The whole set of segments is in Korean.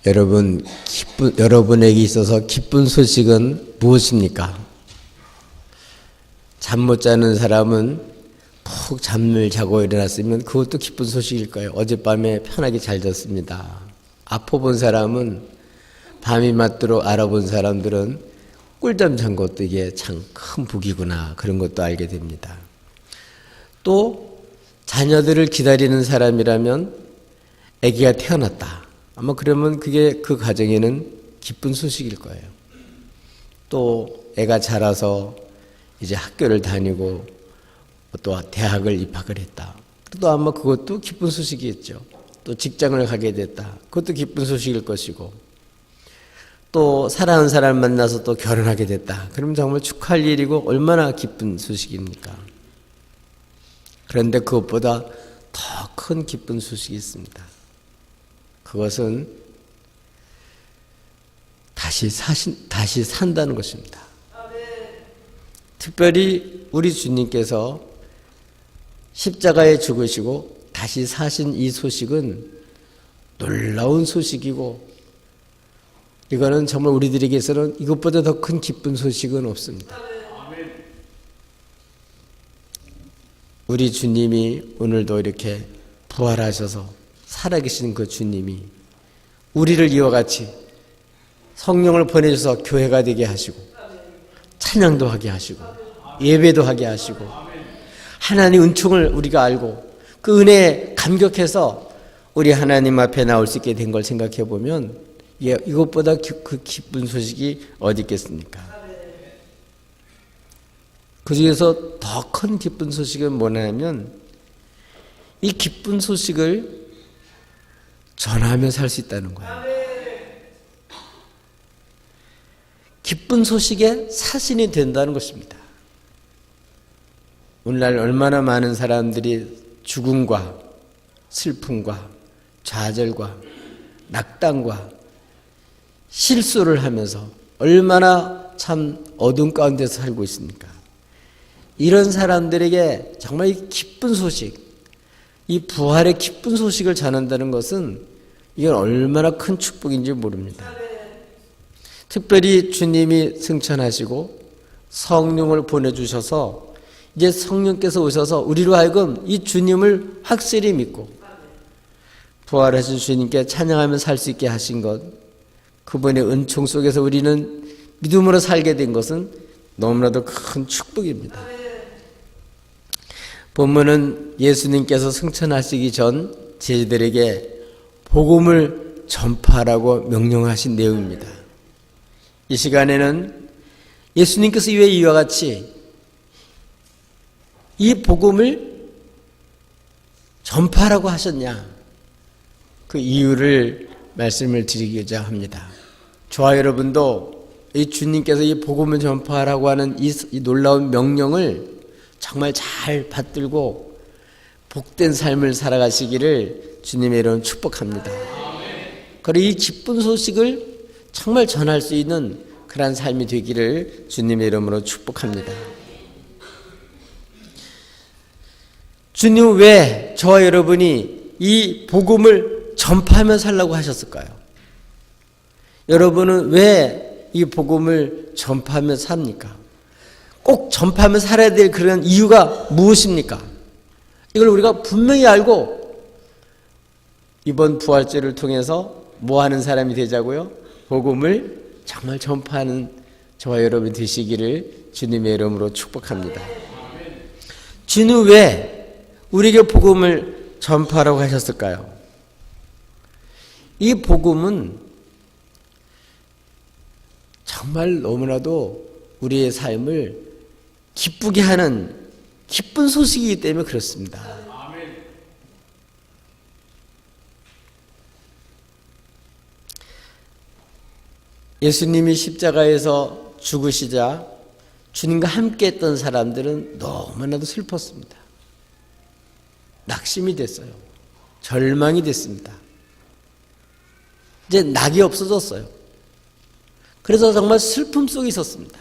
여러분에게 있어서 기쁜 소식은 무엇입니까? 잠 못 자는 사람은 푹 잠을 자고 일어났으면 그것도 기쁜 소식일 거예요. 어젯밤에 편하게 잘 잤습니다. 아파 본 사람은 밤이 맞도록 알아본 사람들은 꿀잠 잔 것도 이게 참 큰 복이구나, 그런 것도 알게 됩니다. 또 자녀들을 기다리는 사람이라면 아기가 태어났다, 아마 그러면 그게 그 가정에는 기쁜 소식일 거예요. 또 애가 자라서 이제 학교를 다니고 또 대학을 입학을 했다, 또 아마 그것도 기쁜 소식이겠죠. 또 직장을 가게 됐다, 그것도 기쁜 소식일 것이고, 또 사랑하는 사람을 만나서 또 결혼하게 됐다, 그러면 정말 축하할 일이고 얼마나 기쁜 소식입니까? 그런데 그것보다 더 큰 기쁜 소식이 있습니다. 그것은 다시 산다는 것입니다. 특별히 우리 주님께서 십자가에 죽으시고 다시 사신 이 소식은 놀라운 소식이고, 이거는 정말 우리들에게서는 이것보다 더 큰 기쁜 소식은 없습니다. 우리 주님이 오늘도 이렇게 부활하셔서 살아계신 그 주님이 우리를 이와 같이 성령을 보내셔서 교회가 되게 하시고 찬양도 하게 하시고 예배도 하게 하시고 하나님 은총을 우리가 알고 그 은혜에 감격해서 우리 하나님 앞에 나올 수 있게 된 걸 생각해 보면 이것보다 그 기쁜 소식이 어디 있겠습니까? 그 중에서 더 큰 기쁜 소식은 뭐냐면 이 기쁜 소식을 전하며 살 수 있다는 거예요. 기쁜 소식에 사신이 된다는 것입니다. 오늘날 얼마나 많은 사람들이 죽음과 슬픔과 좌절과 낙담과 실수를 하면서 얼마나 참 어둠 가운데서 살고 있습니까? 이런 사람들에게 정말 이 기쁜 소식, 이 부활의 기쁜 소식을 전한다는 것은 이건 얼마나 큰 축복인지 모릅니다. 특별히 주님이 승천하시고 성령을 보내주셔서 이제 성령께서 오셔서 우리로 하여금 이 주님을 확실히 믿고 부활하신 주님께 찬양하며 살 수 있게 하신 것, 그분의 은총 속에서 우리는 믿음으로 살게 된 것은 너무나도 큰 축복입니다. 본문은 예수님께서 승천하시기 전 제자들에게 복음을 전파하라고 명령하신 내용입니다. 이 시간에는 예수님께서 왜 이와 같이 이 복음을 전파하라고 하셨냐, 그 이유를 말씀을 드리고자 합니다. 저와 여러분도 이 주님께서 이 복음을 전파하라고 하는 이 놀라운 명령을 정말 잘 받들고 복된 삶을 살아가시기를 주님의 이름으로 축복합니다. 그리고 이 기쁜 소식을 정말 전할 수 있는 그러한 삶이 되기를 주님의 이름으로 축복합니다. 주님은 왜 저와 여러분이 이 복음을 전파하며 살라고 하셨을까요? 여러분은 왜 이 복음을 전파하며 삽니까? 꼭 전파하며 살아야 될 그런 이유가 무엇입니까? 이걸 우리가 분명히 알고 이번 부활절을 통해서 뭐 하는 사람이 되자고요? 복음을 정말 전파하는 저와 여러분 되시기를 주님의 이름으로 축복합니다. 주는 왜 우리에게 복음을 전파하라고 하셨을까요? 이 복음은 정말 너무나도 우리의 삶을 기쁘게 하는 기쁜 소식이기 때문에 그렇습니다. 예수님이 십자가에서 죽으시자 주님과 함께 했던 사람들은 너무나도 슬펐습니다. 낙심이 됐어요. 절망이 됐습니다. 이제 낙이 없어졌어요. 그래서 정말 슬픔 속에 있었습니다.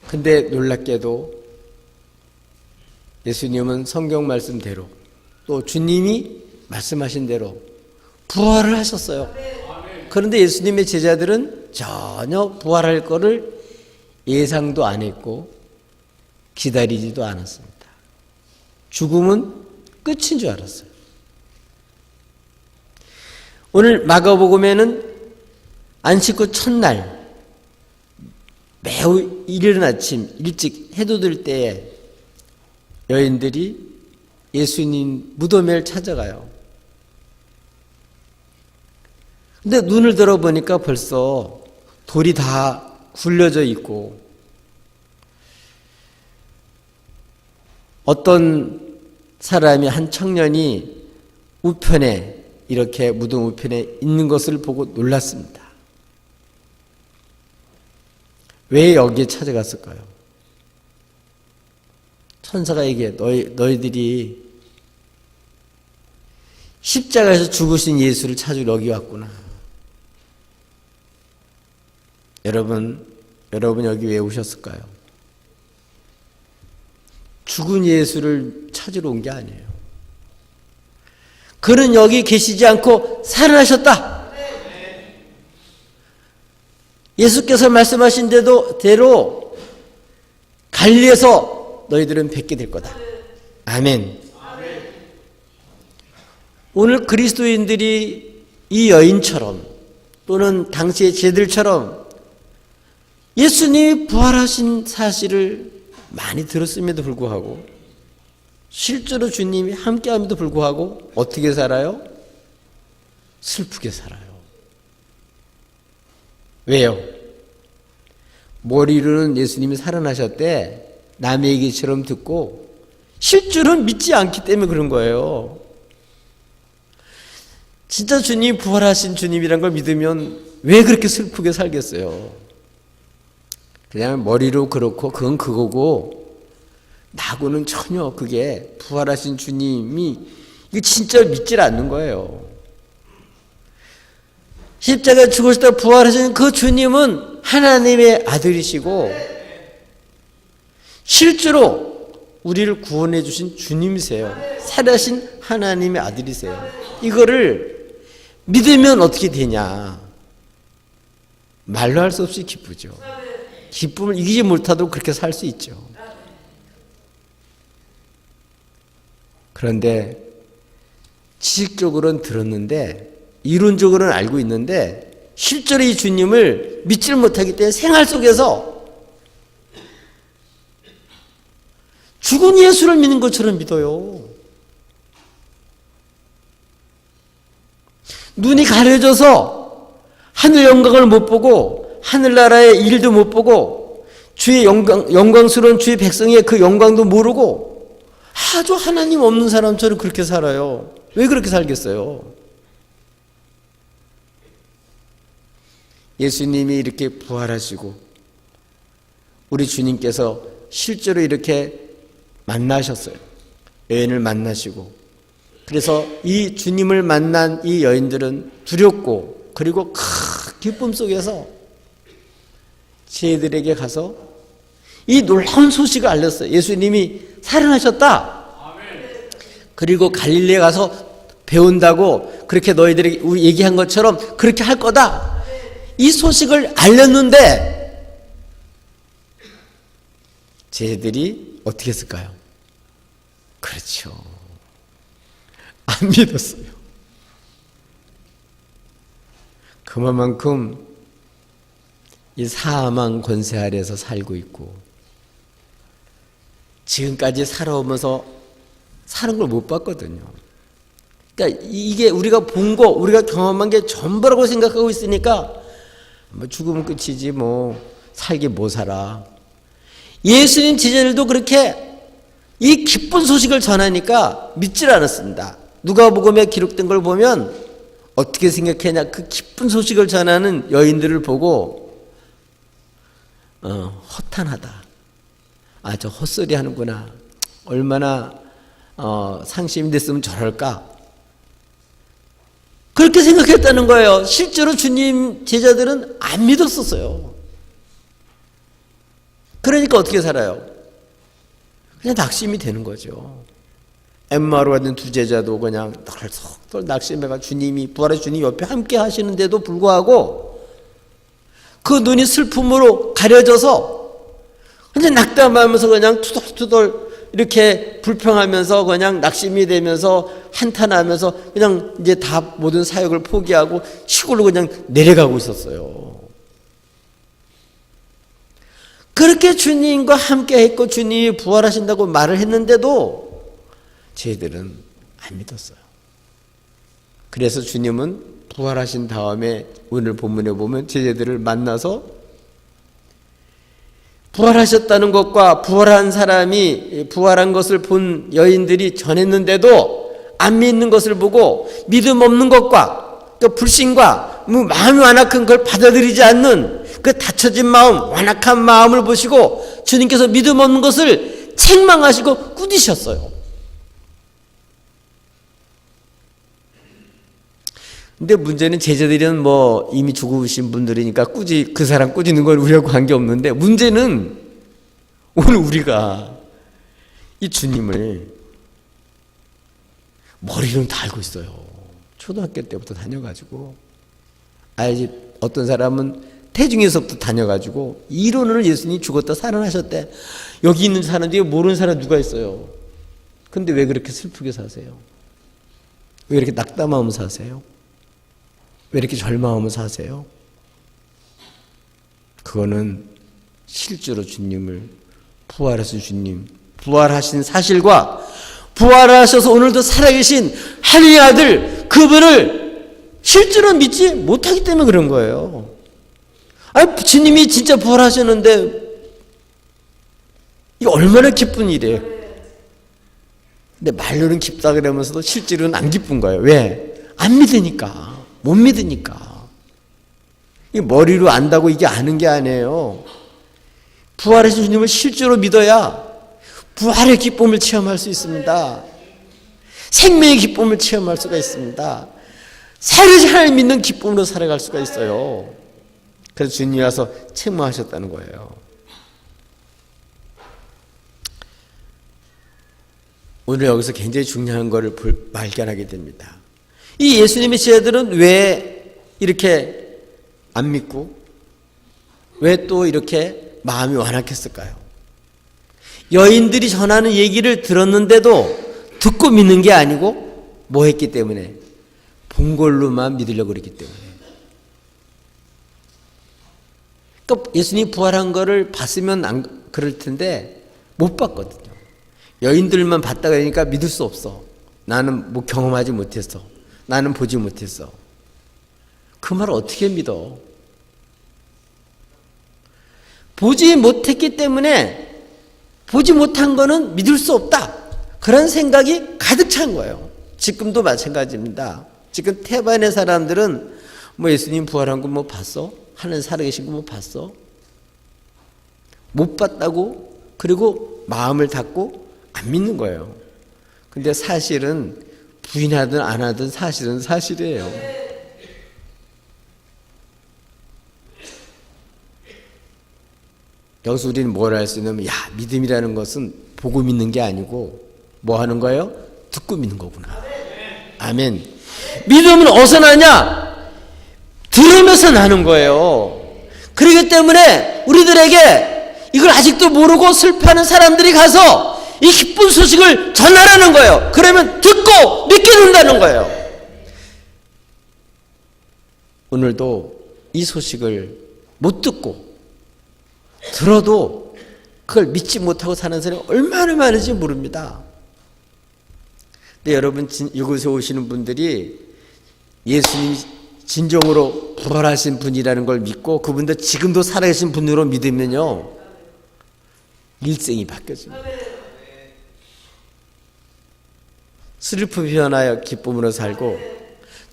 근데 놀랍게도 예수님은 성경 말씀대로 또 주님이 말씀하신 대로 부활을 하셨어요. 그런데 예수님의 제자들은 전혀 부활할 거를 예상도 안 했고 기다리지도 않았습니다. 죽음은 끝인 줄 알았어요. 오늘 마가복음에는 안식 후 첫날 매우 이른 아침 일찍 해도 들 때에 여인들이 예수님 무덤을 찾아가요. 근데 눈을 들어보니까 벌써 돌이 다 굴려져 있고 어떤 사람이 한 청년이 우편에 이렇게 무덤 우편에 있는 것을 보고 놀랐습니다. 왜 여기에 찾아갔을까요? 천사가 얘기해 너희들이 십자가에서 죽으신 예수를 찾으러 여기 왔구나. 여러분 여기 왜 오셨을까요? 죽은 예수를 찾으러 온 게 아니에요. 그는 여기 계시지 않고 살아나셨다. 예수께서 말씀하신 대로 갈릴리에서 너희들은 뵙게 될 거다. 아멘. 오늘 그리스도인들이 이 여인처럼 또는 당시의 제들처럼 예수님이 부활하신 사실을 많이 들었음에도 불구하고 실제로 주님이 함께함에도 불구하고 어떻게 살아요? 슬프게 살아요. 왜요? 머리로는 예수님이 살아나셨대 남의 얘기처럼 듣고 실제로는 믿지 않기 때문에 그런 거예요. 진짜 주님이 부활하신 주님이란 걸 믿으면 왜 그렇게 슬프게 살겠어요? 그냥 머리로 그렇고 그건 그거고 나하고는 전혀 그게 부활하신 주님이 이게 진짜 믿질 않는 거예요. 십자가에 죽으시다 부활하신 그 주님은 하나님의 아들이시고 실제로 우리를 구원해 주신 주님이세요. 살아신 하나님의 아들이세요. 이거를 믿으면 어떻게 되냐? 말로 할 수 없이 기쁘죠. 기쁨을 이기지 못하도록 그렇게 살 수 있죠. 그런데 지식적으로는 들었는데 이론적으로는 알고 있는데 실제로 이 주님을 믿지를 못하기 때문에 생활 속에서 죽은 예수를 믿는 것처럼 믿어요. 눈이 가려져서 하늘 영광을 못 보고 하늘나라의 일도 못 보고 주의 영광스러운 주의 백성의 그 영광도 모르고 아주 하나님 없는 사람처럼 그렇게 살아요. 왜 그렇게 살겠어요? 예수님이 이렇게 부활하시고 우리 주님께서 실제로 이렇게 만나셨어요. 여인을 만나시고 그래서 이 주님을 만난 이 여인들은 두렵고 그리고 큰 기쁨 속에서 제들에게 가서 이 놀라운 소식을 알렸어요. 예수님이 살아나셨다. 그리고 갈릴리에 가서 배운다고 그렇게 너희들이 얘기한 것처럼 그렇게 할 거다. 이 소식을 알렸는데 제들이 어떻게 했을까요? 그렇죠. 안 믿었어요. 그만큼 이 사망 권세 아래에서 살고 있고 지금까지 살아오면서 사는 걸 못 봤거든요. 그러니까 이게 우리가 본 거, 우리가 경험한 게 전부라고 생각하고 있으니까 뭐 죽으면 끝이지 뭐 살기 뭐 살아. 예수님 제자들도 그렇게 이 기쁜 소식을 전하니까 믿질 않았습니다. 누가복음에 기록된 걸 보면 어떻게 생각했냐, 그 기쁜 소식을 전하는 여인들을 보고 허탄하다. 아, 저 헛소리 하는구나. 얼마나 상심이 됐으면 저럴까. 그렇게 생각했다는 거예요. 실제로 주님 제자들은 안 믿었었어요. 그러니까 어떻게 살아요? 그냥 낙심이 되는 거죠. 엠마오로 가던 두 제자도 그냥 덜덜 낙심해가 주님이 부활의 주님 옆에 함께 하시는데도 불구하고 그 눈이 슬픔으로 가려져서 그냥 낙담하면서 그냥 투덜투덜 이렇게 불평하면서 그냥 낙심이 되면서 한탄하면서 그냥 이제 다 모든 사역을 포기하고 시골로 그냥 내려가고 있었어요. 그렇게 주님과 함께 했고 주님이 부활하신다고 말을 했는데도 쟤들은 안 믿었어요. 그래서 주님은 부활하신 다음에 오늘 본문에 보면 제자들을 만나서 부활하셨다는 것과 부활한 사람이 부활한 것을 본 여인들이 전했는데도 안 믿는 것을 보고 믿음 없는 것과 또 불신과 마음이 완악한 걸 받아들이지 않는 그 닫혀진 마음, 완악한 마음을 보시고 주님께서 믿음 없는 것을 책망하시고 꾸짖으셨어요. 근데 문제는 제자들은 뭐 이미 죽으신 분들이니까 그 사람 꾸짖는 건 우리하고 관계없는데 문제는 오늘 우리가 이 주님을 머리로는 다 알고 있어요. 초등학교 때부터 다녀가지고 어떤 사람은 태중에서부터 다녀가지고 이론을 예수님이 죽었다 살아나셨대. 여기 있는 사람들이 모르는 사람 누가 있어요. 근데 왜 그렇게 슬프게 사세요? 왜 이렇게 낙담하면서 사세요? 왜 이렇게 절망하면서 사세요? 그거는 실제로 주님을 부활하신 주님, 부활하신 사실과 부활하셔서 오늘도 살아계신 하나님의 아들 그분을 실제로 믿지 못하기 때문에 그런 거예요. 아니 주님이 진짜 부활하셨는데 이게 얼마나 기쁜 일이에요. 근데 말로는 기쁘다 그러면서도 실제로는 안 기쁜 거예요. 왜? 안 믿으니까. 못 믿으니까. 이 머리로 안다고 이게 아는 게 아니에요. 부활하신 주님을 실제로 믿어야 부활의 기쁨을 체험할 수 있습니다. 생명의 기쁨을 체험할 수가 있습니다. 살아계신 하나님 믿는 기쁨으로 살아갈 수가 있어요. 그래서 주님이 와서 책망하셨다는 거예요. 오늘 여기서 굉장히 중요한 것을 발견하게 됩니다. 이 예수님의 제자들은 왜 이렇게 안 믿고 왜 또 이렇게 마음이 완악했을까요? 여인들이 전하는 얘기를 들었는데도 듣고 믿는 게 아니고 뭐 했기 때문에? 본 걸로만 믿으려고 그랬기 때문에. 그러니까 예수님이 부활한 거를 봤으면 안 그럴 텐데 못 봤거든요. 여인들만 봤다 그러니까 믿을 수 없어. 나는 뭐 경험하지 못했어. 나는 보지 못했어. 그 말을 어떻게 믿어? 보지 못했기 때문에 보지 못한 거는 믿을 수 없다. 그런 생각이 가득 찬 거예요. 지금도 마찬가지입니다. 지금 태반의 사람들은 뭐 예수님 부활한 거 뭐 봤어? 하늘 살아계신 거 뭐 봤어? 못 봤다고 그리고 마음을 닫고 안 믿는 거예요. 근데 사실은 부인하든 안 하든 사실은 사실이에요. 여기서 우리는 뭘 할 수 있냐면 믿음이라는 것은 보고 믿는 게 아니고 뭐 하는 거예요? 듣고 믿는 거구나. 아멘. 믿음은 어디서 나냐? 들으면서 나는 거예요. 그렇기 때문에 우리들에게 이걸 아직도 모르고 슬퍼하는 사람들이 가서 이 기쁜 소식을 전하라는 거예요. 그러면 듣고 믿게 된다는 거예요. 오늘도 이 소식을 못 듣고 들어도 그걸 믿지 못하고 사는 사람이 얼마나 많은지 모릅니다. 근데 여러분 이곳에 오시는 분들이 예수님이 진정으로 부활하신 분이라는 걸 믿고 그분도 지금도 살아계신 분으로 믿으면요 일생이 바뀌어집니다. 슬픔이 변하여 기쁨으로 살고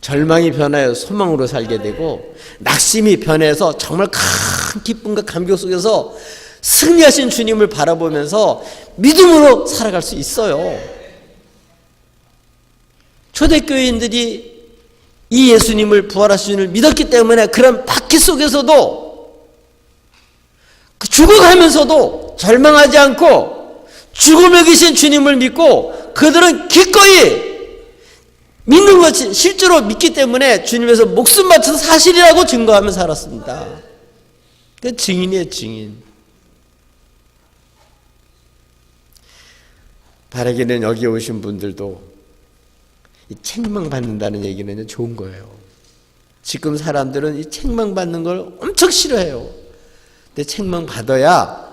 절망이 변하여 소망으로 살게 되고 낙심이 변해서 정말 큰 기쁨과 감격 속에서 승리하신 주님을 바라보면서 믿음으로 살아갈 수 있어요. 초대교인들이 이 예수님을 부활하신 주님을 믿었기 때문에 그런 박해 속에서도 죽어가면서도 절망하지 않고 죽음에 계신 주님을 믿고 그들은 기꺼이 믿는 것이 실제로 믿기 때문에 주님에서 목숨 바쳐서 사실이라고 증거하며 살았습니다. 그 증인이에요, 증인. 바라기는 여기 오신 분들도 이 책망받는다는 얘기는 좋은 거예요. 지금 사람들은 이 책망받는 걸 엄청 싫어해요. 근데 책망받아야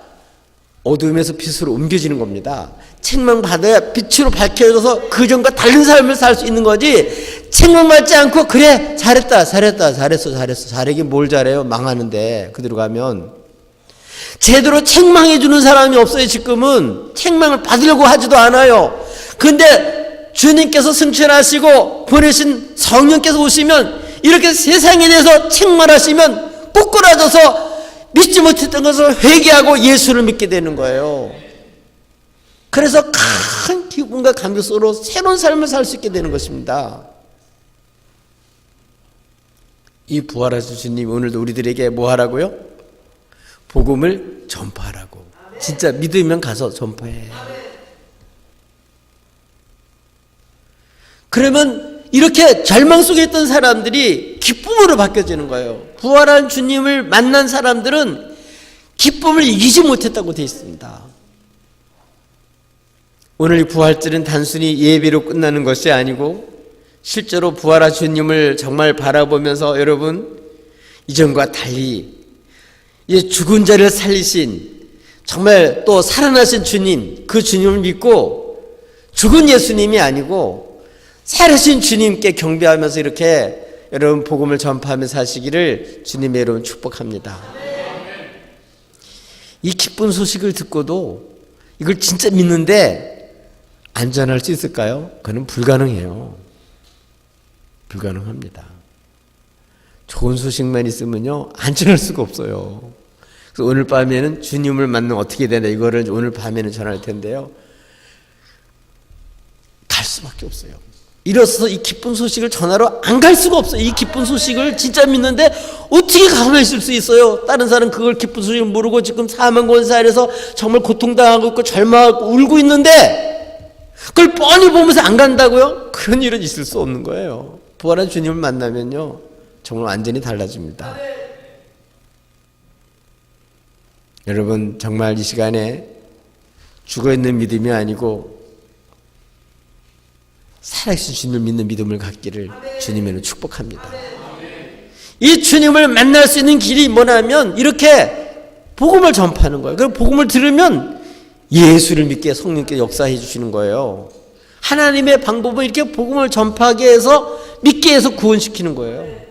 어둠에서 빛으로 옮겨지는 겁니다. 책망받아야 빛으로 밝혀져서 그전과 다른 삶을 살 수 있는 거지, 책망받지 않고 그래 잘했어 잘하긴 뭘 잘해요, 망하는데 그대로 가면. 제대로 책망해 주는 사람이 없어요. 지금은 책망을 받으려고 하지도 않아요. 근데 주님께서 승천하시고 보내신 성령께서 오시면 이렇게 세상에 대해서 책망하시면 꼬꾸라져서 믿지 못했던 것을 회개하고 예수를 믿게 되는 거예요. 그래서 큰 기쁨과 감격 속으로 새로운 삶을 살 수 있게 되는 것입니다. 이 부활하신 주님 오늘도 우리들에게 뭐 하라고요? 복음을 전파하라고. 진짜 믿으면 가서 전파해. 그러면 이렇게 절망 속에 있던 사람들이 기쁨으로 바뀌어지는 거예요. 부활한 주님을 만난 사람들은 기쁨을 이기지 못했다고 되어 있습니다. 오늘 부활절은 단순히 예배로 끝나는 것이 아니고 실제로 부활하신 주님을 정말 바라보면서 여러분, 이전과 달리 죽은 자를 살리신 정말 또 살아나신 주님, 그 주님을 믿고 죽은 예수님이 아니고 살아신 주님께 경배하면서 이렇게 여러분 복음을 전파하며 사시기를 주님의 이름으로 축복합니다. 이 기쁜 소식을 듣고도 이걸 진짜 믿는데 안전할 수 있을까요? 그건 불가능해요. 불가능합니다. 좋은 소식만 있으면요 안전할 수가 없어요. 그래서 오늘 밤에는 주님을 만나면 어떻게 되나, 이거를 오늘 밤에는 전할 텐데요, 갈 수밖에 없어요. 일어서서 이 기쁜 소식을 전하러 안 갈 수가 없어요. 이 기쁜 소식을 진짜 믿는데 어떻게 가만히 있을 수 있어요? 다른 사람은 그걸 기쁜 소식을 모르고 지금 사망 권세아래서 정말 고통당하고 있고 절망하고 울고 있는데 그걸 뻔히 보면서 안 간다고요? 그런 일은 있을 수 없는 거예요. 부활한 주님을 만나면요 정말 완전히 달라집니다. 여러분, 정말 이 시간에 죽어있는 믿음이 아니고 살아계신 주님을 믿는 믿음을 갖기를 주님에는 축복합니다. 이 주님을 만날 수 있는 길이 뭐냐면 이렇게 복음을 전파하는 거예요. 그리고 복음을 들으면 예수를 믿게 성령께서 역사해 주시는 거예요. 하나님의 방법은 이렇게 복음을 전파하게 해서 믿게 해서 구원시키는 거예요.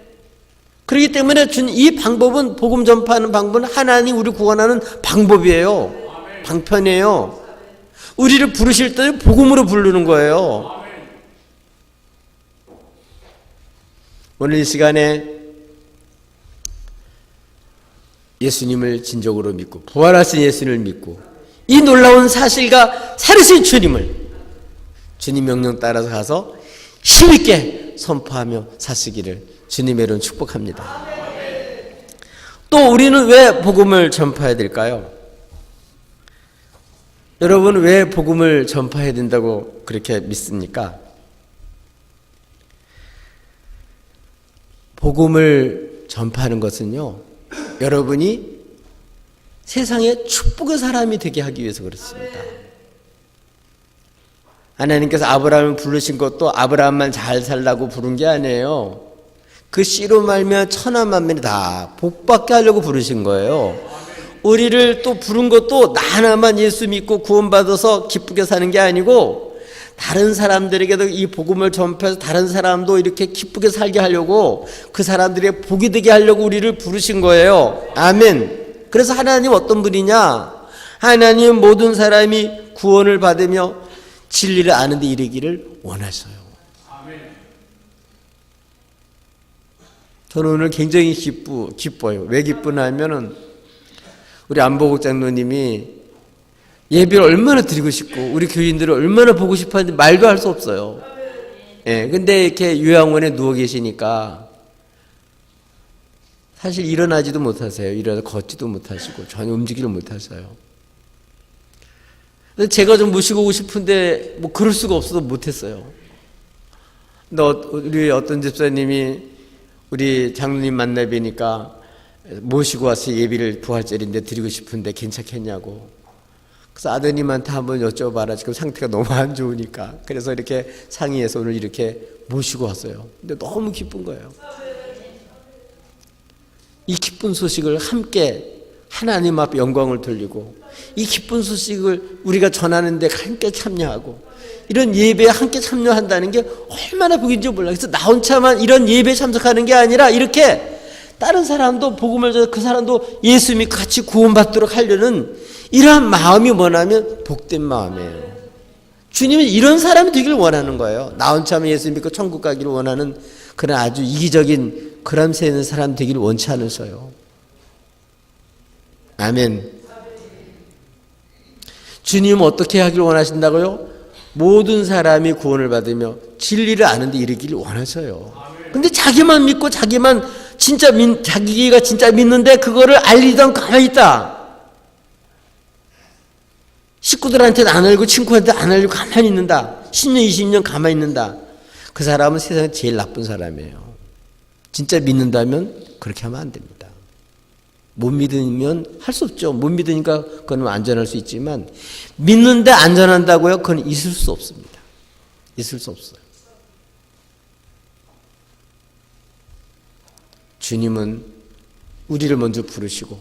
그렇기 때문에 이 방법은, 복음 전파하는 방법은 하나님 우리 구원하는 방법이에요. 방편이에요. 우리를 부르실 때 복음으로 부르는 거예요. 오늘 이 시간에 예수님을 진정으로 믿고 부활하신 예수님을 믿고 이 놀라운 사실과 살으신 주님을 주님 명령 따라서 가서 힘있게 선포하며 사시기를 주님의 이름 축복합니다. 또 우리는 왜 복음을 전파해야 될까요? 여러분, 왜 복음을 전파해야 된다고 그렇게 믿습니까? 복음을 전파하는 것은요, 여러분이 세상에 축복의 사람이 되게 하기 위해서 그렇습니다. 하나님께서 아브라함을 부르신 것도 아브라함만 잘 살라고 부른 게 아니에요. 그 씨로 말미암아 천하 만민이 다 복받게 하려고 부르신 거예요. 우리를 또 부른 것도 나 하나만 예수 믿고 구원받아서 기쁘게 사는 게 아니고 다른 사람들에게도 이 복음을 전파해서 다른 사람도 이렇게 기쁘게 살게 하려고, 그 사람들의 복이 되게 하려고 우리를 부르신 거예요. 아멘. 그래서 하나님 어떤 분이냐? 하나님은 모든 사람이 구원을 받으며 진리를 아는 데 이르기를 원하셔요. 저는 오늘 굉장히 기뻐요. 왜 기쁘냐면은 우리 안보국 장로님이 예배를 얼마나 드리고 싶고 우리 교인들을 얼마나 보고 싶어 하는데 말도 할 수 없어요. 예, 근데 이렇게 요양원에 누워 계시니까 사실 일어나지도 못하세요. 일어나서 걷지도 못하시고 전혀 움직이를 못하셔요. 근데 제가 좀 모시고 오고 싶은데 뭐 그럴 수가 없어서 못했어요. 근데 우리 어떤 집사님이 우리 장로님 만나 뵈니까 모시고 와서 예비를 부활절인데 드리고 싶은데 괜찮겠냐고. 그래서 아드님한테 한번 여쭤봐라. 지금 상태가 너무 안 좋으니까. 그래서 이렇게 상의해서 오늘 이렇게 모시고 왔어요. 근데 너무 기쁜 거예요. 이 기쁜 소식을 함께 하나님 앞에 영광을 돌리고 이 기쁜 소식을 우리가 전하는데 함께 참여하고 이런 예배에 함께 참여한다는 게 얼마나 복인지 몰라. 그래서 나 혼자만 이런 예배에 참석하는 게 아니라 이렇게 다른 사람도 복음을 전해서 그 사람도 예수 믿고 같이 구원받도록 하려는 이러한 마음이 뭐냐면 복된 마음이에요. 주님은 이런 사람이 되기를 원하는 거예요. 나 혼자만 예수 믿고 천국 가기를 원하는 그런 아주 이기적인 그런 세는 사람 되기를 원치 않으셔요. 아멘. 주님은 어떻게 하기를 원하신다고요? 모든 사람이 구원을 받으며 진리를 아는데 이르기를 원하셔요. 근데 자기만 믿고 자기가 진짜 믿는데 그거를 알리던 가만히 있다. 식구들한테는 안 알고 친구한테 안 알고 가만히 있는다. 10년 20년 가만히 있는다. 그 사람은 세상에 제일 나쁜 사람이에요. 진짜 믿는다면 그렇게 하면 안 됩니다. 못 믿으면 할 수 없죠. 못 믿으니까 그건 안전할 수 있지만 믿는데 안전한다고요? 그건 있을 수 없습니다. 있을 수 없어요. 주님은 우리를 먼저 부르시고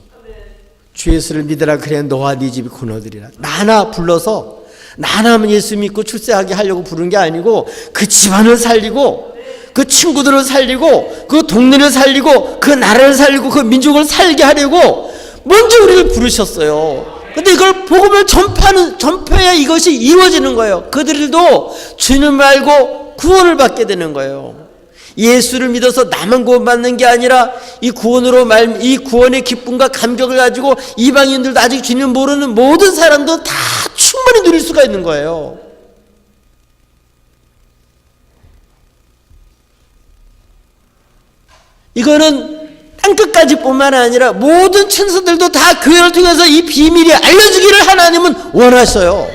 주 예수를 믿으라 그래야 너와 네 집이 구원하리라. 나나 불러서 나나면 예수 믿고 출세하게 하려고 부른 게 아니고 그 집안을 살리고 그 친구들을 살리고 그 동네를 살리고 그 나라를 살리고 그 민족을 살게 하려고 먼저 우리를 부르셨어요. 근데 이걸 복음을 전파해야 이것이 이루어지는 거예요. 그들도 주님을 알고 구원을 받게 되는 거예요. 예수를 믿어서 나만 구원받는 게 아니라 이 구원의 기쁨과 감격을 가지고 이방인들도 아직 주님 모르는 모든 사람도 다 충분히 누릴 수가 있는 거예요. 이거는 땅끝까지 뿐만 아니라 모든 천사들도 다 교회를 통해서 이 비밀이 알려지기를 하나님은 원하셔요.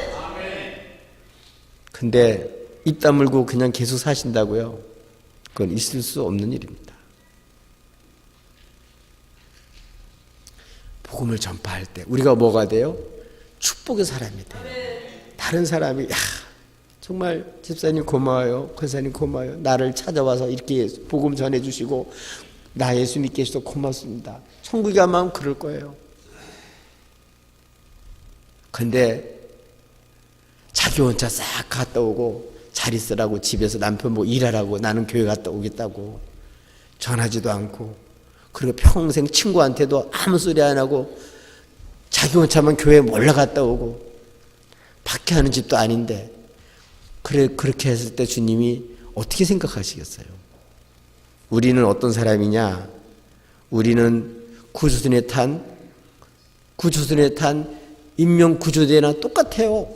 근데 입 다물고 그냥 계속 사신다고요? 그건 있을 수 없는 일입니다. 복음을 전파할 때 우리가 뭐가 돼요? 축복의 사람이 돼요. 다른 사람이 정말 집사님 고마워요. 권사님 고마워요. 나를 찾아와서 이렇게 복음 전해주시고 나 예수 믿게 해주셔서 고맙습니다. 천국에 가면 그럴 거예요. 근데 자기 혼자 싹 갔다 오고 잘 있으라고 집에서 남편 뭐 일하라고 나는 교회 갔다 오겠다고 전하지도 않고 그리고 평생 친구한테도 아무 소리 안 하고 자기 혼자만 교회 몰래 갔다 오고 밖에 하는 집도 아닌데 그렇게 했을 때 주님이 어떻게 생각하시겠어요? 우리는 어떤 사람이냐? 우리는 구조선에 탄 인명구조대나 똑같아요.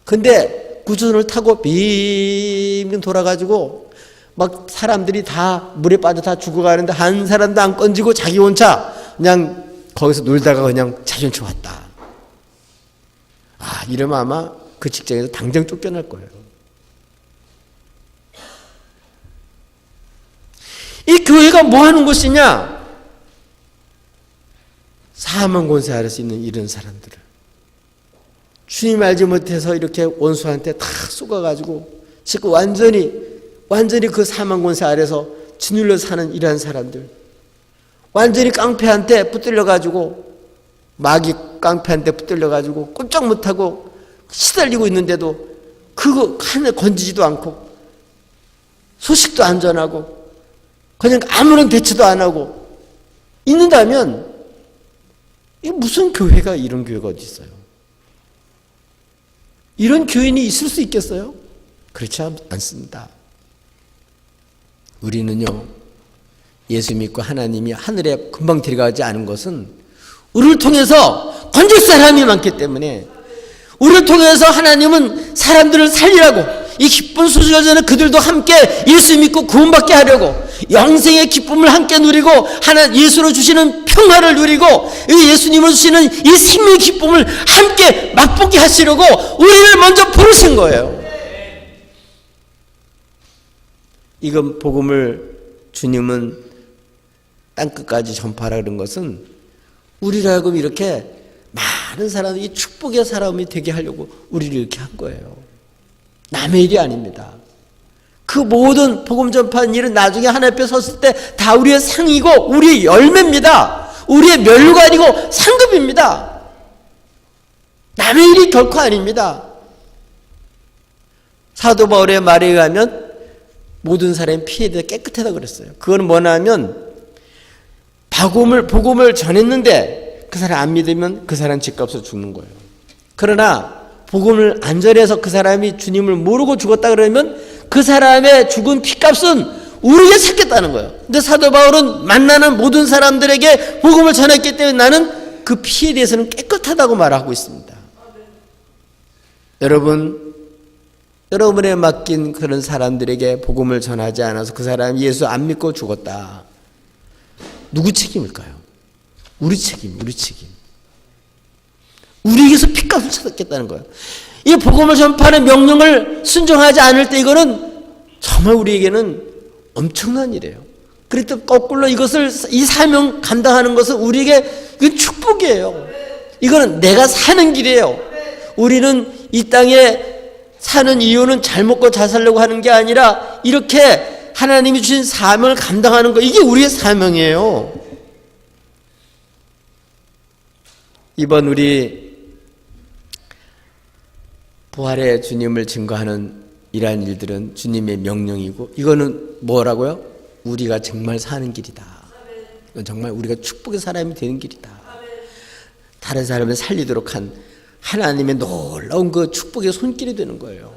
근데 구조선을 타고 빙빙 돌아가지고 막 사람들이 다 물에 빠져 다 죽어가는데 한 사람도 안 건지고 자기 혼자 그냥 거기서 놀다가 그냥 자기 혼자 왔다. 이러면 아마 그 직장에서 당장 쫓겨날 거예요. 이 교회가 뭐 하는 곳이냐? 사망 권세 아래 수 있는 이런 사람들을 주님 알지 못해서 이렇게 원수한테 다 쏘가가지고 지금 완전히 그 사망 권세 아래서 짓눌려 사는 이러한 사람들, 완전히 깡패한테 붙들려가지고 마귀 깡패한테 붙들려가지고 꼼짝 못하고 시달리고 있는데도 그거 하나 건지지도 않고 소식도 안 전하고 그냥 아무런 대처도 안 하고 있는다면 이 무슨 교회가 이런 교회가 어디 있어요? 이런 교인이 있을 수 있겠어요? 그렇지 않습니다. 우리는요 예수 믿고 하나님이 하늘에 금방 들어가지 않은 것은 우리를 통해서 건질 사람이 많기 때문에 우리를 통해서 하나님은 사람들을 살리라고 이 기쁜 소식을 전해 그들도 함께 예수 믿고 구원받게 하려고 영생의 기쁨을 함께 누리고 하나 예수로 주시는 평화를 누리고 이 예수님으로 주시는 이 생명의 기쁨을 함께 맛보게 하시려고 우리를 먼저 부르신 거예요. 이건 복음을 주님은 땅끝까지 전파하라 그런 것은 우리로 하여금 이렇게 많은 사람들이 축복의 사람이 되게 하려고 우리를 이렇게 한 거예요. 남의 일이 아닙니다. 그 모든 복음 전파하는 일은 나중에 하나님 앞에 섰을 때 다 우리의 상이고 우리의 열매입니다. 우리의 멸류가 아니고 상급입니다. 남의 일이 결코 아닙니다. 사도 바울의 말에 의하면 모든 사람이 피해도 깨끗하다 그랬어요. 그건 뭐냐면 복음을 전했는데 그 사람 안 믿으면 그 사람 집값으로 죽는 거예요. 그러나 복음을 안 전해서 그 사람이 주님을 모르고 죽었다 그러면 그 사람의 죽은 피값은 우리가 찾겠다는 거예요. 근데 사도 바울은 만나는 모든 사람들에게 복음을 전했기 때문에 나는 그 피에 대해서는 깨끗하다고 말하고 있습니다. 여러분의 맡긴 그런 사람들에게 복음을 전하지 않아서 그 사람이 예수 안 믿고 죽었다. 누구 책임일까요? 우리 책임. 우리에게서 피값을 찾았겠다는 거예요. 이 복음을 전파하는 명령을 순종하지 않을 때 이거는 정말 우리에게는 엄청난 일이에요. 그래도 거꾸로 이 사명 감당하는 것은 우리에게 이건 축복이에요. 이거는 내가 사는 길이에요. 우리는 이 땅에 사는 이유는 잘 먹고 잘 살려고 하는 게 아니라 이렇게 하나님이 주신 사명을 감당하는 거, 이게 우리의 사명이에요. 이번 우리 부활의 주님을 증거하는 이러한 일들은 주님의 명령이고 이거는 뭐라고요? 우리가 정말 사는 길이다. 이건 정말 우리가 축복의 사람이 되는 길이다. 다른 사람을 살리도록 한 하나님의 놀라운 그 축복의 손길이 되는 거예요.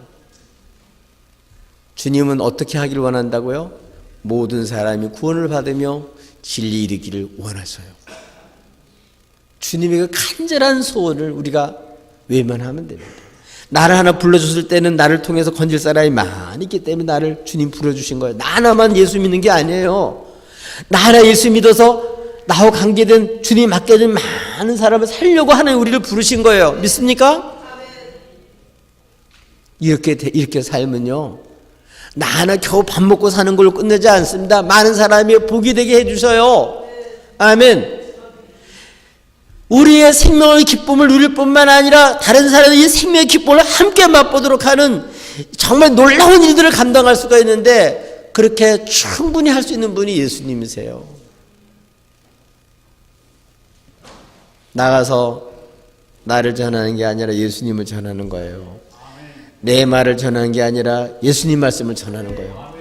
주님은 어떻게 하기를 원한다고요? 모든 사람이 구원을 받으며 진리에 이르기를 원하셔요. 주님의 그 간절한 소원을 우리가 외면하면 됩니다. 나를 하나 불러줬을 때는 나를 통해서 건질 사람이 많이 있기 때문에 나를 주님 불러주신 거예요. 나 하나만 예수 믿는 게 아니에요. 나 하나 예수 믿어서 나와 관계된 주님 맡게 된 많은 사람을 살려고 하나님 우리를 부르신 거예요. 믿습니까? 이렇게 살면요, 나 하나 겨우 밥 먹고 사는 걸로 끝내지 않습니다. 많은 사람이 복이 되게 해주셔요. 아멘. 우리의 생명의 기쁨을 누릴 뿐만 아니라 다른 사람의 생명의 기쁨을 함께 맛보도록 하는 정말 놀라운 일들을 감당할 수가 있는데 그렇게 충분히 할 수 있는 분이 예수님이세요. 나가서 나를 전하는 게 아니라 예수님을 전하는 거예요. 내 말을 전하는 게 아니라 예수님 말씀을 전하는 거예요.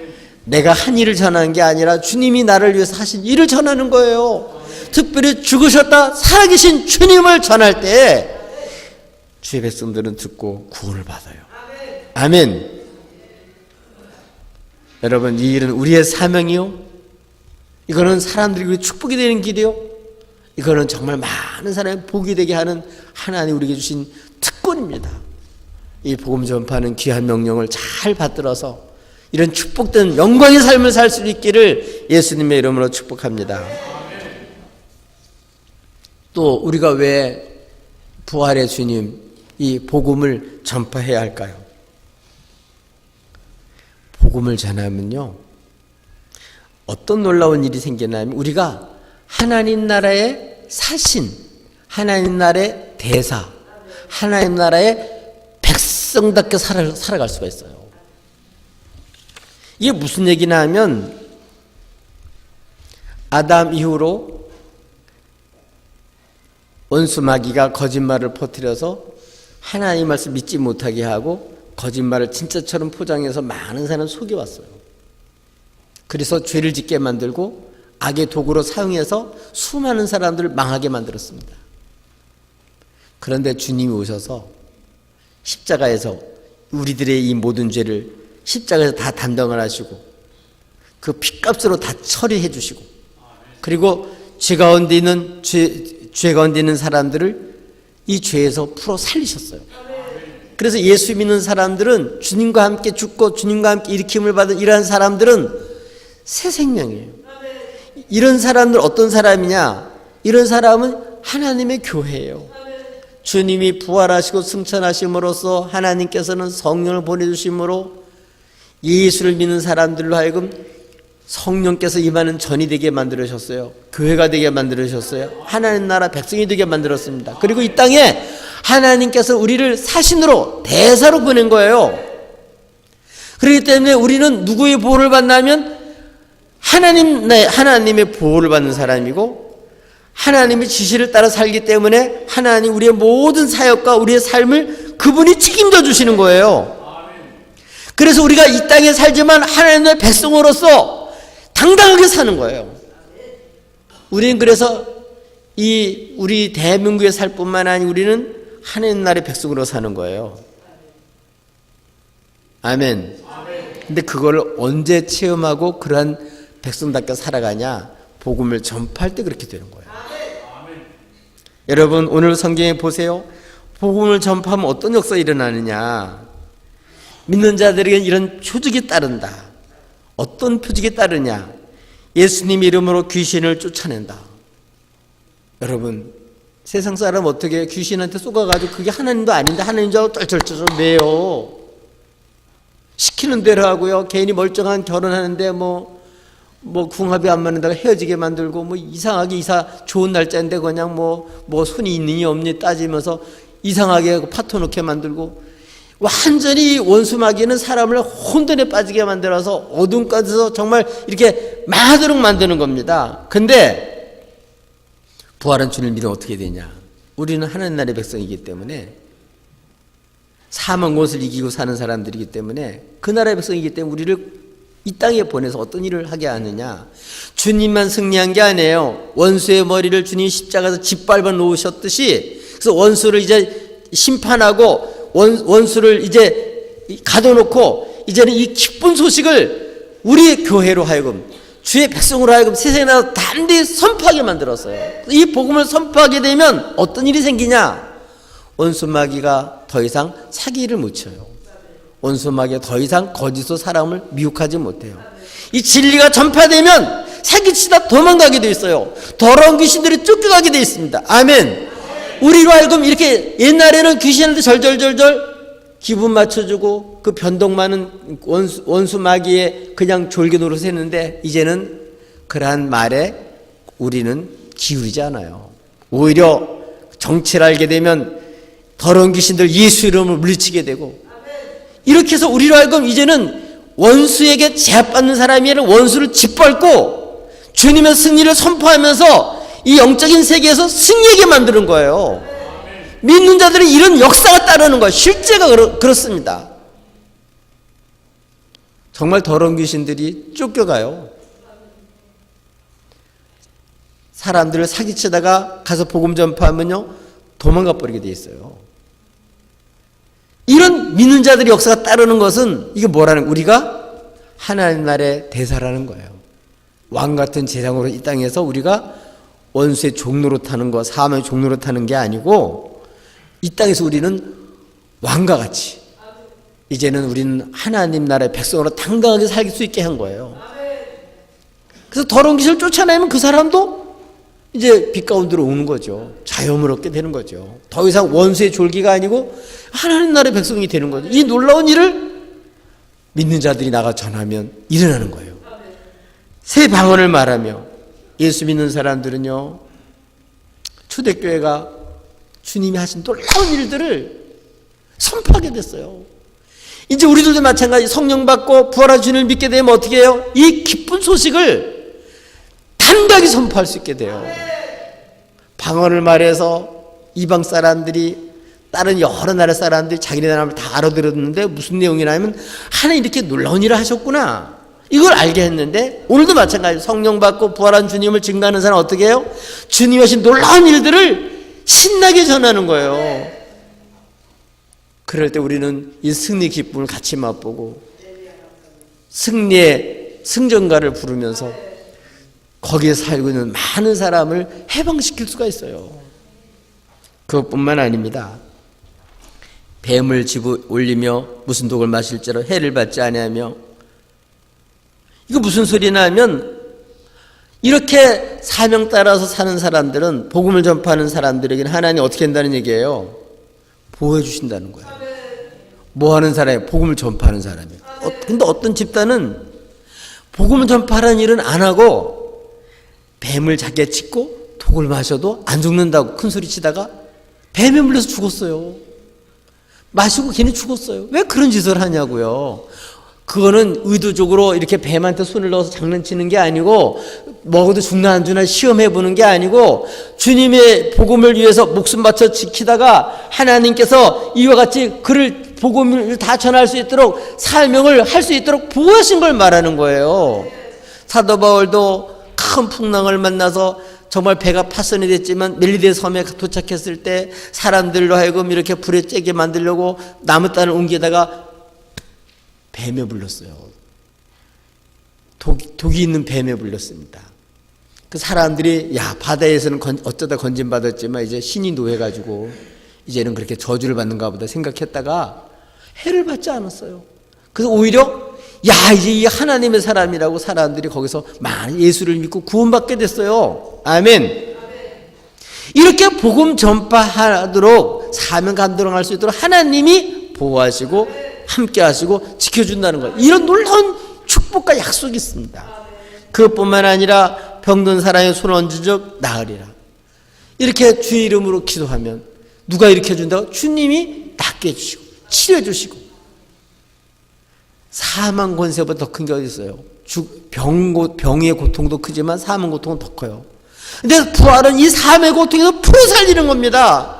내가 한 일을 전하는 게 아니라 주님이 나를 위해서 하신 일을 전하는 거예요. 특별히 죽으셨다 살아계신 주님을 전할 때 주의 백성들은 듣고 구원을 받아요. 아멘. 여러분, 이 일은 우리의 사명이요, 이거는 사람들이 축복이 되는 길이요, 이거는 정말 많은 사람이 복이 되게 하는 하나님 우리에게 주신 특권입니다. 이 복음 전파하는 귀한 명령을 잘 받들어서 이런 축복된 영광의 삶을 살 수 있기를 예수님의 이름으로 축복합니다. 또 우리가 왜 부활의 주님 이 복음을 전파해야 할까요? 복음을 전하면요, 어떤 놀라운 일이 생기냐면 우리가 하나님 나라의 사신, 하나님 나라의 대사, 하나님 나라의 백성답게 살아갈 수가 있어요. 이게 무슨 얘기냐 하면 아담 이후로 원수 마귀가 거짓말을 퍼뜨려서 하나님 말씀 믿지 못하게 하고 거짓말을 진짜처럼 포장해서 많은 사람을 속여왔어요. 그래서 죄를 짓게 만들고 악의 도구로 사용해서 수많은 사람들을 망하게 만들었습니다. 그런데 주님이 오셔서 십자가에서 우리들의 이 모든 죄를 십자가에서 다 담당을 하시고 그 핏값으로 다 처리해 주시고, 그리고 죄 가운데 있는 사람들을 이 죄에서 풀어 살리셨어요. 그래서 예수 믿는 사람들은 주님과 함께 죽고 주님과 함께 일으킴을 받은 이러한 사람들은 새 생명이에요. 이런 사람들 어떤 사람이냐? 이런 사람은 하나님의 교회예요. 주님이 부활하시고 승천하심으로써 하나님께서는 성령을 보내주심으로 예수를 믿는 사람들로 하여금 성령께서 임하는 전이 되게 만들으셨어요. 교회가 되게 만들으셨어요. 하나님 나라 백성이 되게 만들었습니다. 그리고 이 땅에 하나님께서 우리를 사신으로 대사로 보낸 거예요. 그렇기 때문에 우리는 누구의 보호를 받냐면 하나님의 보호를 받는 사람이고 하나님의 지시를 따라 살기 때문에 하나님 우리의 모든 사역과 우리의 삶을 그분이 책임져 주시는 거예요. 그래서 우리가 이 땅에 살지만 하나님의 백성으로서 당당하게 사는 거예요. 우리는 그래서 우리 대한민국에 살 뿐만 아니라 우리는 하나님 나라의 백성으로 사는 거예요. 아멘. 근데 그걸 언제 체험하고 그러한 백성답게 살아가냐? 복음을 전파할 때 그렇게 되는 거예요. 여러분 오늘 성경에 보세요. 복음을 전파하면 어떤 역사가 일어나느냐? 믿는 자들에게 이런 표적이 따른다. 어떤 표적이 따르냐? 예수님 이름으로 귀신을 쫓아낸다. 여러분 세상 사람 어떻게 귀신한테 쏘가가지고 그게 하나님도 아닌데 하나님인 줄 알고 쩔쩔쩔 매요. 시키는 대로 하고요. 괜히 멀쩡한 결혼하는데 뭐 궁합이 안 맞는다고 헤어지게 만들고 뭐 이상하게 좋은 날짜인데 그냥 뭐 손이 있느니 없느니 따지면서 이상하게 파토 넣게 만들고 완전히 원수마귀는 사람을 혼돈에 빠지게 만들어서 어둠 가운데서 정말 이렇게 마하도록 만드는 겁니다. 근데 부활한 주님을 믿으면 어떻게 되냐? 우리는 하나님 나라의 백성이기 때문에 사망 것을 이기고 사는 사람들이기 때문에 그 나라의 백성이기 때문에 우리를 이 땅에 보내서 어떤 일을 하게 하느냐? 주님만 승리한 게 아니에요. 원수의 머리를 주님이 십자가에서 짓밟아 놓으셨듯이 그래서 원수를 이제 심판하고 원수를 이제 가둬놓고 이제는 이 기쁜 소식을 우리 교회로 하여금 주의 백성으로 하여금 세상에 나가서 단대히 선포하게 만들었어요. 이 복음을 선포하게 되면 어떤 일이 생기냐? 원수마귀가 더 이상 사기를 못 쳐요. 원수마귀가 더 이상 거짓으로 사람을 미혹하지 못해요. 이 진리가 전파되면 사기치다 도망가게 돼 있어요. 더러운 귀신들이 쫓겨가게 돼 있습니다. 아멘. 우리로 하여금 이렇게 옛날에는 귀신한테 절절절절 기분 맞춰주고 그 변동 많은 원수마귀에 그냥 졸개 노릇을 했는데 이제는 그러한 말에 우리는 기울이지 않아요. 오히려 정체를 알게 되면 더러운 귀신들 예수 이름으로 물리치게 되고 이렇게 해서 우리로 하여금 이제는 원수에게 제압받는 사람이 아니라 원수를 짓밟고 주님의 승리를 선포하면서 이 영적인 세계에서 승리하게 만드는 거예요. 믿는 자들은 이런 역사가 따르는 거예요. 실제가 그렇습니다. 정말 더러운 귀신들이 쫓겨가요. 사람들을 사기치다가 가서 복음 전파하면요 도망가 버리게 돼 있어요. 이런 믿는 자들의 역사가 따르는 것은 이게 뭐라는 우리가 하나님 나라의 대사라는 거예요. 왕 같은 제장으로 이 땅에서 우리가 원수의 종로로 타는 거, 사망의 종로로 타는 게 아니고 이 땅에서 우리는 왕과 같이 이제는 우리는 하나님 나라의 백성으로 당당하게 살 수 있게 한 거예요. 그래서 더러운 귀신을 쫓아내면 그 사람도 이제 빛 가운데로 오는 거죠. 자유함을 얻게 되는 거죠. 더 이상 원수의 졸기가 아니고 하나님 나라의 백성이 되는 거죠. 이 놀라운 일을 믿는 자들이 나가 전하면 일어나는 거예요. 새 방언을 말하며 예수 믿는 사람들은요 초대교회가 주님이 하신 놀라운 일들을 선포하게 됐어요. 이제 우리들도 마찬가지 성령 받고 부활한 주님을 믿게 되면 어떻게 해요? 이 기쁜 소식을 당당히 선포할 수 있게 돼요. 방언을 말해서 이방 사람들이 다른 여러 나라 사람들이 자기네 나라를 다 알아들었는데 무슨 내용이냐면 하나님 이렇게 놀라운 일을 하셨구나 이걸 알게 했는데 오늘도 마찬가지로 성령 받고 부활한 주님을 증거하는 사람은 어떻게 해요? 주님이 하신 놀라운 일들을 신나게 전하는 거예요. 그럴 때 우리는 이 승리 기쁨을 같이 맛보고 승리의 승전가를 부르면서 거기에 살고 있는 많은 사람을 해방시킬 수가 있어요. 그것뿐만 아닙니다. 뱀을 집어 올리며 무슨 독을 마실지라 해를 받지 아니하며 이거 무슨 소리냐 하면 이렇게 사명 따라서 사는 사람들은, 복음을 전파하는 사람들에게는 하나님이 어떻게 한다는 얘기예요? 보호해 주신다는 거예요. 뭐 하는 사람이에요? 복음을 전파하는 사람이에요. 근데 어떤 집단은 복음을 전파하는 일은 안 하고 뱀을 자기가 찢고 독을 마셔도 안 죽는다고 큰 소리 치다가 뱀에 물려서 죽었어요. 마시고 괜히 죽었어요. 왜 그런 짓을 하냐고요. 그거는 의도적으로 이렇게 뱀한테 손을 넣어서 장난치는 게 아니고, 먹어도 죽나 안 죽나 시험해 보는 게 아니고, 주님의 복음을 위해서 목숨 바쳐 지키다가 하나님께서 이와 같이 그를 복음을 다 전할 수 있도록, 사명을 할 수 있도록 보호하신 걸 말하는 거예요. 사도 바울도 큰 풍랑을 만나서 정말 배가 파손이 됐지만 멜리데 섬에 도착했을 때 사람들로 하여금 이렇게 불에 쬐게 만들려고 나무단을 옮기다가 뱀에 물렸어요. 독이 있는 뱀에 물렸습니다. 그 사람들이 야, 바다에서는 어쩌다 건진받았지만 이제 신이 노해가지고 이제는 그렇게 저주를 받는가 보다 생각했다가 해를 받지 않았어요. 그래서 오히려 야, 이제 이 하나님의 사람이라고 사람들이 거기서 많이 예수를 믿고 구원받게 됐어요. 아멘. 이렇게 복음 전파하도록 사명 감당할 수 있도록 하나님이 보호하시고 함께 하시고 지켜준다는 거예요. 이런 놀라운 축복과 약속이 있습니다. 그것뿐만 아니라 병든 사람의 손을 얹은즉 나으리라. 이렇게 주의 이름으로 기도하면 누가 이렇게 해준다고? 주님이 낫게 해주시고 치료해 주시고. 사망 권세보다 더 큰 게 어디 있어요? 병의 고통도 크지만 사망 고통은 더 커요. 근데 부활은 이 삶의 고통에서 풀어 살리는 겁니다.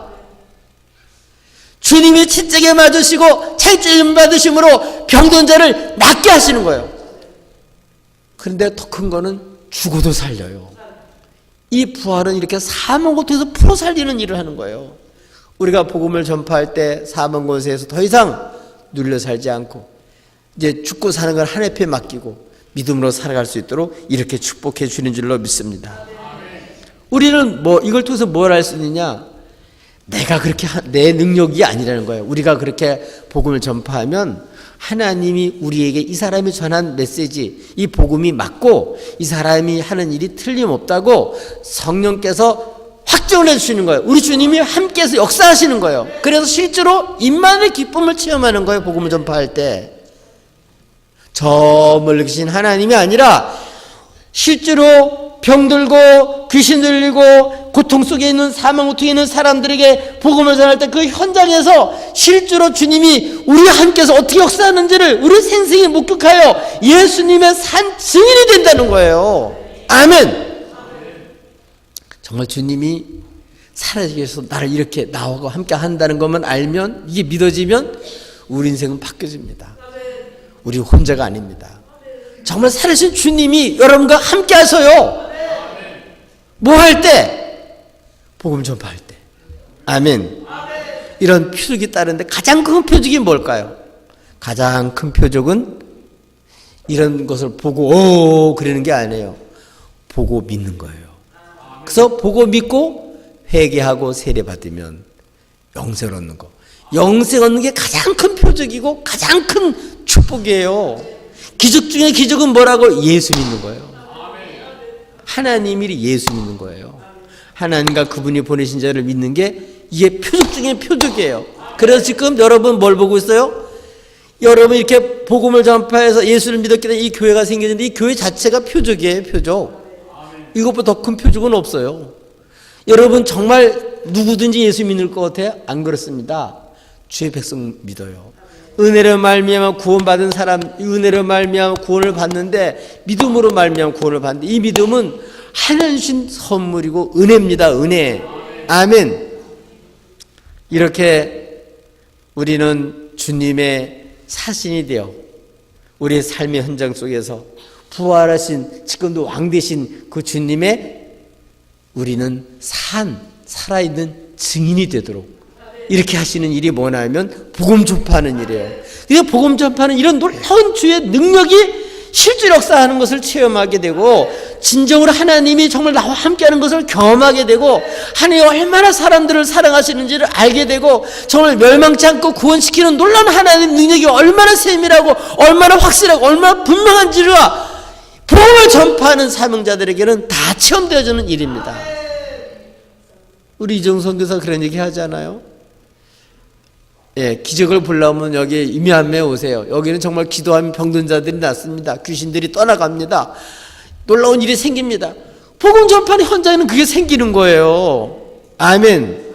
주님이 채찍에 맞으시고 채찍 받으심으로 병든 자를 낫게 하시는 거예요. 그런데 더 큰 거는 죽어도 살려요. 이 부활은 이렇게 사망 고통에서 풀어 살리는 일을 하는 거예요. 우리가 복음을 전파할 때 사망 권세에서 더 이상 눌려 살지 않고 이제 죽고 사는 걸 하나님께 맡기고 믿음으로 살아갈 수 있도록 이렇게 축복해 주는 줄로 믿습니다. 우리는 이걸 통해서 뭘 할 수 있느냐? 내가 그렇게 내 능력이 아니라는 거예요. 우리가 그렇게 복음을 전파하면 하나님이 우리에게 이 사람이 전한 메시지, 이 복음이 맞고 이 사람이 하는 일이 틀림없다고 성령께서 확정을 해주시는 거예요. 우리 주님이 함께해서 역사하시는 거예요. 그래서 실제로 임만의 기쁨을 체험하는 거예요. 복음을 전파할 때. 저 멀리 계신 하나님이 아니라 실제로 병들고 귀신 들리고 고통 속에 있는 사망 고통에 있는 사람들에게 복음을 전할 때 그 현장에서 실제로 주님이 우리와 함께해서 어떻게 역사하는지를 우리 생생히 목격하여 예수님의 산 증인이 된다는 거예요. 아멘. 정말 주님이 살아계셔서 위해서 나를 이렇게 나하고 함께 한다는 것만 알면, 이게 믿어지면 우리 인생은 바뀌어집니다. 우리 혼자가 아닙니다. 정말 살아계신 주님이 여러분과 함께 하셔요. 뭐 할 때? 복음 전파할 때. 아멘. 이런 표적이 따르는데 가장 큰 표적이 뭘까요? 가장 큰 표적은 이런 것을 보고 그러는 게 아니에요. 보고 믿는 거예요. 그래서 보고 믿고 회개하고 세례받으면 영생을 얻는 거. 영생 얻는 게 가장 큰 표적이고 가장 큰 축복이에요. 기적 중에 기적은 뭐라고? 예수 믿는 거예요. 하나님이 예수 믿는 거예요. 하나님과 그분이 보내신 자를 믿는 게 이게 표적 중에 표적이에요. 그래서 지금 여러분 뭘 보고 있어요? 여러분 이렇게 복음을 전파해서 예수를 믿었기 때문에 이 교회가 생겼는데 이 교회 자체가 표적이에요. 표적. 이것보다 더 큰 표적은 없어요. 여러분 정말 누구든지 예수 믿을 것 같아요? 안 그렇습니다. 주의 백성 믿어요. 은혜로 말미암아 구원받은 사람, 은혜로 말미암아 구원을 받는데, 믿음으로 말미암아 구원을 받는데, 이 믿음은 하나님 주신 선물이고 은혜입니다. 은혜. 아멘. 이렇게 우리는 주님의 사신이 되어 우리의 삶의 현장 속에서 부활하신, 지금도 왕 되신 그 주님의 우리는 살아있는 증인이 되도록 이렇게 하시는 일이 뭐냐면 복음 전파하는 일이에요. 그래서 복음 전파는 이런 놀라운 주의 능력이 실제 역사하는 것을 체험하게 되고, 진정으로 하나님이 정말 나와 함께하는 것을 경험하게 되고, 하나님이 얼마나 사람들을 사랑하시는지를 알게 되고, 정말 멸망치 않고 구원시키는 놀라운 하나님 능력이 얼마나 세밀하고 얼마나 확실하고 얼마나 분명한지를 복음을 전파하는 사명자들에게는 다 체험되어지는 일입니다. 우리 이정우 선교사 그런 얘기 하잖아요. 예, 기적을 보려면 여기 임야암에 오세요. 여기는 정말 기도하면 병든 자들이 낫습니다. 귀신들이 떠나갑니다. 놀라운 일이 생깁니다. 복음 전파하는 현장에는 그게 생기는 거예요. 아멘.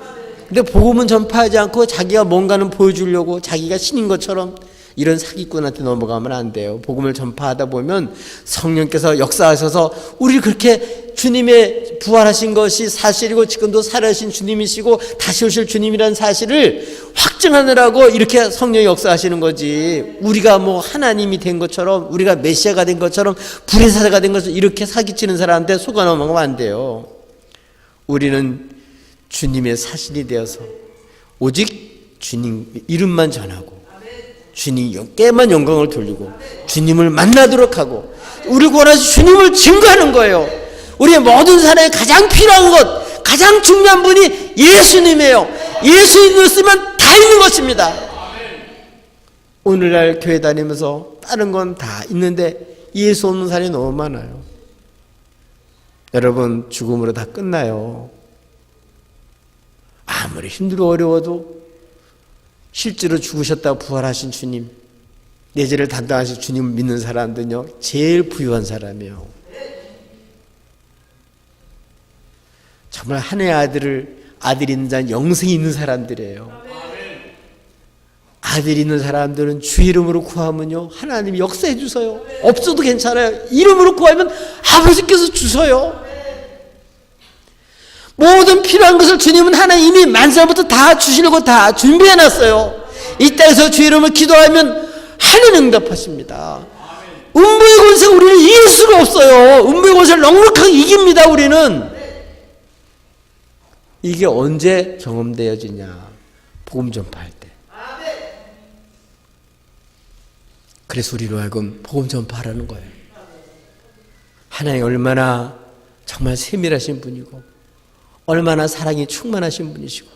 근데 복음은 전파하지 않고 자기가 뭔가는 보여주려고 자기가 신인 것처럼 이런 사기꾼한테 넘어가면 안 돼요. 복음을 전파하다 보면 성령께서 역사하셔서 우리를 그렇게 주님의 부활하신 것이 사실이고 지금도 살아계신 주님이시고 다시 오실 주님이라는 사실을 확증하느라고 이렇게 성령이 역사하시는 거지. 우리가 뭐 하나님이 된 것처럼, 우리가 메시아가 된 것처럼, 불의 사자가 된 것처럼 이렇게 사기치는 사람한테 속아 넘어가면 안 돼요. 우리는 주님의 사신이 되어서 오직 주님 이름만 전하고 주님께만 영광을 돌리고 주님을 만나도록 하고 우리 구원하신 주님을 증거하는 거예요. 우리의 모든 사람에 가장 필요한 것, 가장 중요한 분이 예수님이에요. 예수님을 쓰면 다 있는 것입니다. 오늘날 교회 다니면서 다른 건 다 있는데 예수 없는 사람이 너무 많아요. 여러분, 죽음으로 다 끝나요. 아무리 힘들고 어려워도 실제로 죽으셨다고 부활하신 주님, 내 죄를 담당하신 주님을 믿는 사람들은요, 제일 부유한 사람이에요. 정말 하나의 아들이 있는 자는 영생이 있는 사람들이에요. 아들이 있는 사람들은 주 이름으로 구하면요, 하나님이 역사해 주세요. 없어도 괜찮아요. 이름으로 구하면 아버지께서 주셔요. 모든 필요한 것을 주님은 하나님이 만사부터 다 주시려고 다 준비해 놨어요. 이 땅에서 주 이름을 기도하면 하나님 응답하십니다. 음부의 권세가 우리는 이길 수가 없어요. 음부의 권세를 넉넉하게 이깁니다. 우리는. 이게 언제 경험되어지냐? 복음 전파할 때. 그래서 우리로 하여금 복음 전파하라는 거예요. 하나님 얼마나 정말 세밀하신 분이고 얼마나 사랑이 충만하신 분이시고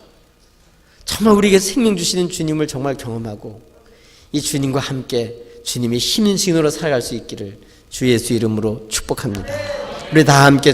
정말 우리에게 생명 주시는 주님을 정말 경험하고 이 주님과 함께 주님의 힘인 증인으로 살아갈 수 있기를 주 예수 이름으로 축복합니다. 우리 다 함께